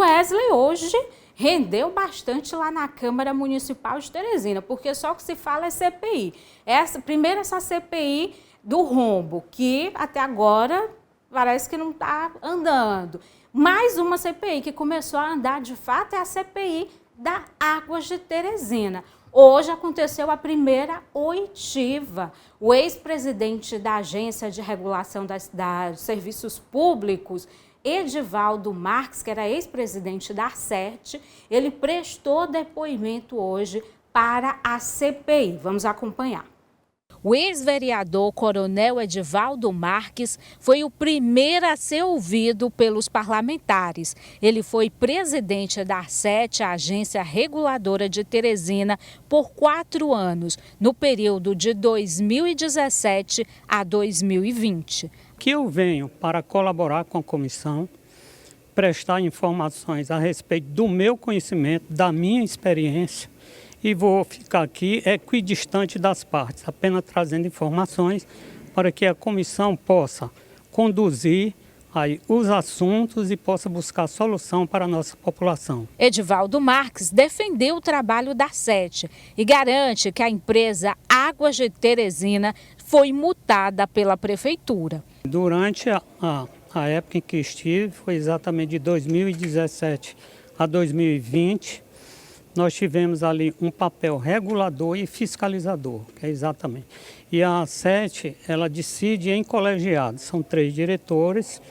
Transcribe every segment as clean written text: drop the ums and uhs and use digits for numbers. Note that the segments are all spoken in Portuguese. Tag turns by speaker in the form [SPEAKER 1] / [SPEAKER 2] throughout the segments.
[SPEAKER 1] Wesley, hoje rendeu bastante lá na Câmara Municipal de Teresina, porque só o que se fala é CPI. Primeiro essa CPI do rombo, que até agora parece que não está andando. Mais uma CPI que começou a andar de fato é a CPI da Águas de Teresina. Hoje aconteceu a primeira oitiva. O ex-presidente da Agência de Regulação dos Serviços Públicos, Edivaldo Marques, que era ex-presidente da ARCET, ele prestou depoimento hoje para a CPI. Vamos acompanhar. O ex-vereador Coronel Edivaldo Marques foi o primeiro a ser ouvido pelos parlamentares. Ele foi presidente da ARCET, a Agência Reguladora de Teresina, por 4 anos, no período de 2017 a 2020.
[SPEAKER 2] Que eu venho para colaborar com a comissão, prestar informações a respeito do meu conhecimento, da minha experiência, e vou ficar aqui equidistante das partes, apenas trazendo informações para que a comissão possa conduzir aí os assuntos e possa buscar solução para a nossa população.
[SPEAKER 1] Edivaldo Marques defendeu o trabalho da ARCET e garante que a empresa Águas de Teresina foi multada pela prefeitura.
[SPEAKER 2] Durante a época em que estive, foi exatamente de 2017 a 2020, nós tivemos ali um papel regulador e fiscalizador, que é exatamente. E a ARCET, ela decide em colegiado, são 3 diretores,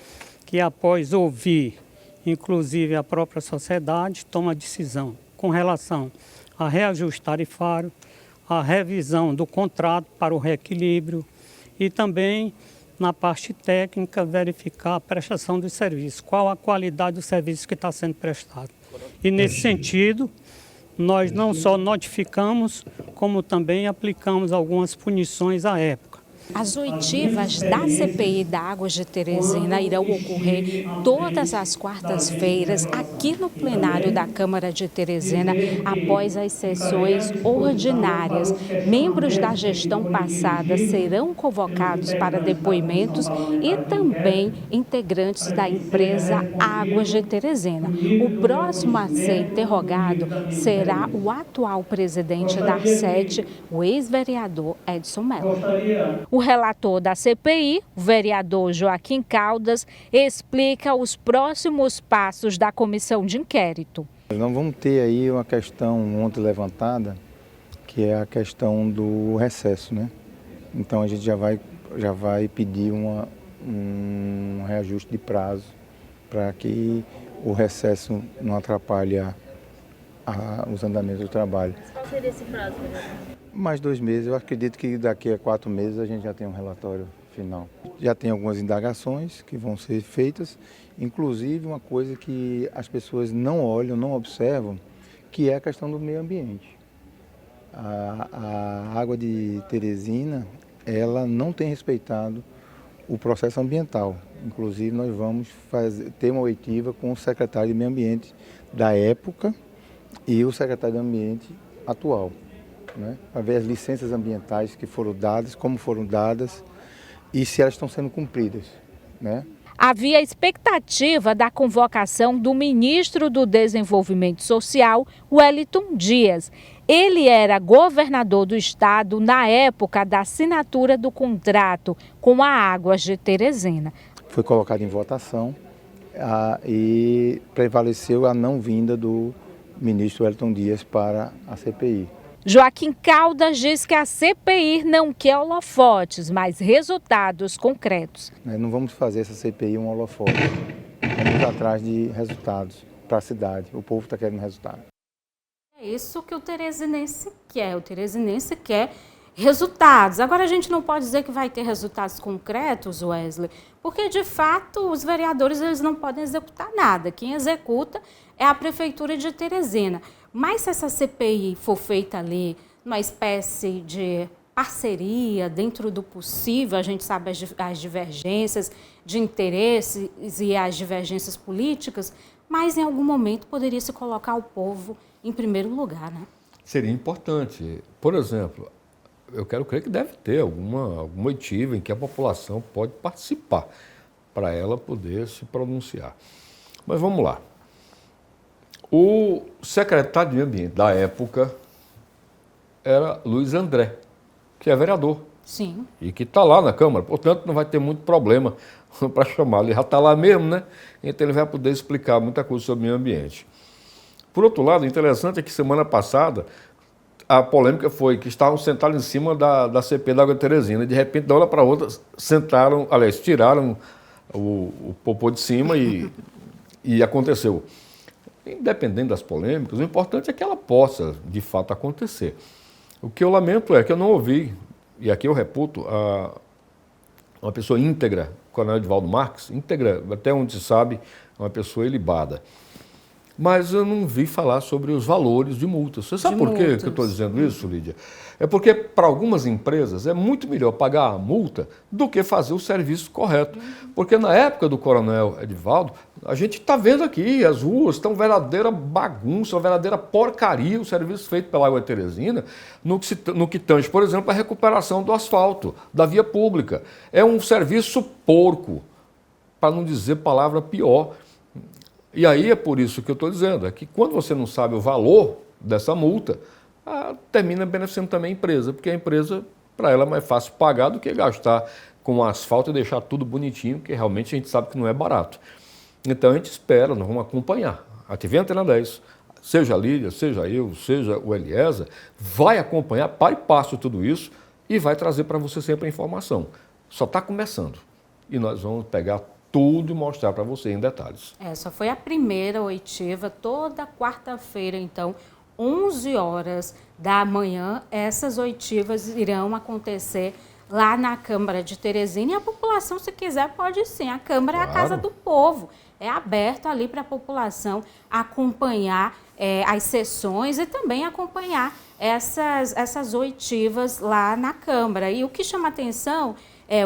[SPEAKER 2] que após ouvir, inclusive a própria sociedade, toma a decisão com relação a reajuste tarifário, a revisão do contrato para o reequilíbrio e também, na parte técnica, verificar a prestação dos serviços, qual a qualidade do serviço que está sendo prestado. E nesse sentido, nós não só notificamos, como também aplicamos algumas punições à época.
[SPEAKER 1] As oitivas da CPI da Águas de Teresina irão ocorrer todas as quartas-feiras aqui no plenário da Câmara de Teresina, após as sessões ordinárias. Membros da gestão passada serão convocados para depoimentos e também integrantes da empresa Águas de Teresina. O próximo a ser interrogado será o atual presidente da ARCET, o ex-vereador Edson Mello. O relator da CPI, o vereador Joaquim Caldas, explica os próximos passos da comissão de inquérito.
[SPEAKER 3] Nós vamos ter aí uma questão ontem levantada, que é a questão do recesso, né? Então a gente já vai pedir um reajuste de prazo para que o recesso não atrapalhe os andamentos do trabalho.
[SPEAKER 4] Qual seria esse prazo, vereador?
[SPEAKER 3] Mais 2 meses, eu acredito que daqui a 4 meses a gente já tem um relatório final. Já tem algumas indagações que vão ser feitas, inclusive uma coisa que as pessoas não olham, não observam, que é a questão do meio ambiente. A água de Teresina, ela não tem respeitado o processo ambiental. Inclusive nós vamos ter uma oitiva com o secretário de Meio Ambiente da época e o secretário de Ambiente atual, né, para ver as licenças ambientais que foram dadas, como foram dadas e se elas estão sendo cumpridas, né?
[SPEAKER 1] Havia expectativa da convocação do ministro do Desenvolvimento Social, Wellington Dias. Ele era governador do estado na época da assinatura do contrato com a Águas de Teresina.
[SPEAKER 3] Foi colocado em votação e prevaleceu a não vinda do ministro Wellington Dias para a CPI.
[SPEAKER 1] Joaquim Caldas diz que a CPI não quer holofotes, mas resultados concretos.
[SPEAKER 3] Não vamos fazer essa CPI um holofote. Vamos atrás de resultados para a cidade. O povo está querendo resultado.
[SPEAKER 1] É isso que o teresinense quer. O teresinense quer resultados. Agora, a gente não pode dizer que vai ter resultados concretos, Wesley, porque, de fato, os vereadores eles não podem executar nada. Quem executa é a Prefeitura de Teresina. Mas se essa CPI for feita ali, uma espécie de parceria dentro do possível, a gente sabe as divergências de interesses e as divergências políticas, mas em algum momento poderia se colocar o povo em primeiro lugar, né?
[SPEAKER 5] Seria importante. Por exemplo, eu quero crer que deve ter alguma oitiva em que a população pode participar para ela poder se pronunciar. Mas vamos lá. O secretário de Meio Ambiente da época era Luiz André, que é vereador.
[SPEAKER 1] Sim.
[SPEAKER 5] E que está lá na Câmara, portanto não vai ter muito problema para chamá-lo. Ele já está lá mesmo, né? Então ele vai poder explicar muita coisa sobre o meio ambiente. Por outro lado, o interessante é que semana passada a polêmica foi que estavam sentados em cima da CP da Água de Teresina e de repente, da hora para outra, sentaram, aliás, tiraram o popô de cima e aconteceu. Independente das polêmicas, o importante é que ela possa, de fato, acontecer. O que eu lamento é que eu não ouvi, e aqui eu reputo, uma pessoa íntegra, o coronel Edivaldo Marques, íntegra, até onde se sabe, uma pessoa ilibada. Mas eu não vi falar sobre os valores de multas. Você sabe por que eu estou dizendo isso, Lídia? É porque, para algumas empresas, é muito melhor pagar a multa do que fazer o serviço correto. Porque na época do coronel Edivaldo, a gente está vendo aqui, as ruas estão verdadeira bagunça, uma verdadeira porcaria, o serviço feito pela Água de Teresina, no que tange, por exemplo, a recuperação do asfalto, da via pública. É um serviço porco, para não dizer palavra pior. E aí é por isso que eu estou dizendo, é que quando você não sabe o valor dessa multa, termina beneficiando também a empresa, porque a empresa, para ela, é mais fácil pagar do que gastar com asfalto e deixar tudo bonitinho, que realmente a gente sabe que não é barato. Então a gente espera, nós vamos acompanhar. A TV Antena 10, seja a Lídia, seja eu, seja o Eliezer, vai acompanhar, para e passo tudo isso e vai trazer para você sempre a informação. Só está começando e nós vamos pegar tudo e mostrar para você em detalhes.
[SPEAKER 1] Essa foi a primeira oitiva, toda quarta-feira, então, 11 horas da manhã, essas oitivas irão acontecer lá na Câmara de Teresina e a população, se quiser, pode sim. A Câmara é a casa do povo, é aberto ali para a população acompanhar as sessões e também acompanhar essas oitivas lá na Câmara. E o que chama atenção,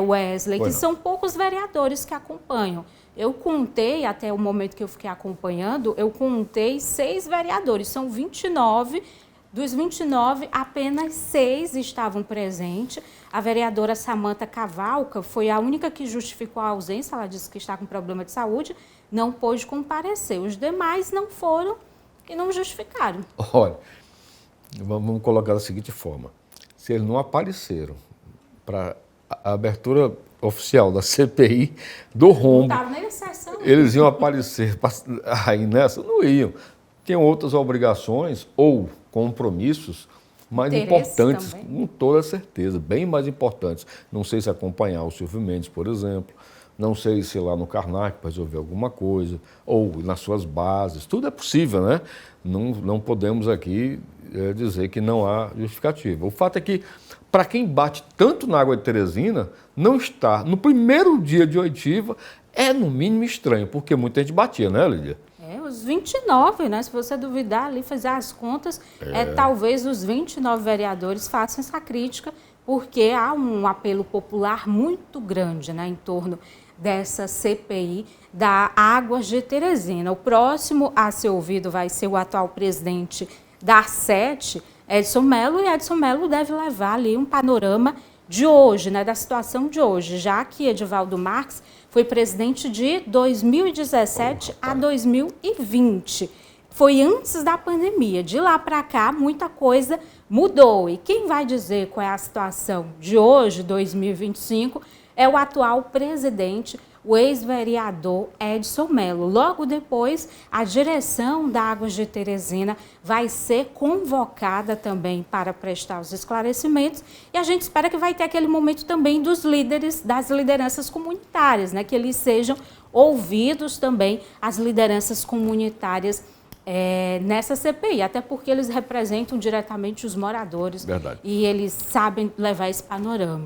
[SPEAKER 1] Wesley, que são poucos vereadores que acompanham. Eu contei, até o momento que eu fiquei acompanhando, eu contei 6 vereadores, são 29. Dos 29, apenas 6 estavam presentes. A vereadora Samanta Cavalca foi a única que justificou a ausência, ela disse que está com problema de saúde, não pôde comparecer. Os demais não foram e não justificaram.
[SPEAKER 5] Olha, vamos colocar da seguinte forma, se eles não apareceram para a abertura oficial da CPI do rombo, eles iam aparecer aí nessa? Não iam. Tinham outras obrigações ou compromissos mais importantes, com toda certeza, bem mais importantes. Não sei se acompanhar o Silvio Mendes, por exemplo, não sei se ir lá no Karnak para resolver alguma coisa, ou nas suas bases, tudo é possível, né? Não podemos aqui dizer que não há justificativa. O fato é que, para quem bate tanto na Água de Teresina, não estar no primeiro dia de oitiva é, no mínimo, estranho, porque muita gente batia, né, Lídia?
[SPEAKER 1] Os 29, né? Se você duvidar ali, fazer as contas, talvez os 29 vereadores façam essa crítica, porque há um apelo popular muito grande, né, em torno dessa CPI da Águas de Teresina. O próximo a ser ouvido vai ser o atual presidente da ARCET, Edson Mello, e Edson Mello deve levar ali um panorama de hoje, né, da situação de hoje, já que Edivaldo Marques foi presidente de 2017 a 2020. Foi antes da pandemia. De lá para cá, muita coisa mudou. E quem vai dizer qual é a situação de hoje, 2025, é o atual presidente, o ex-vereador Edson Mello. Logo depois, a direção da Águas de Teresina vai ser convocada também para prestar os esclarecimentos e a gente espera que vai ter aquele momento também dos líderes, das lideranças comunitárias, né? Que eles sejam ouvidos também, as lideranças comunitárias nessa CPI, até porque eles representam diretamente os moradores.
[SPEAKER 5] Verdade.
[SPEAKER 1] E eles sabem levar esse panorama.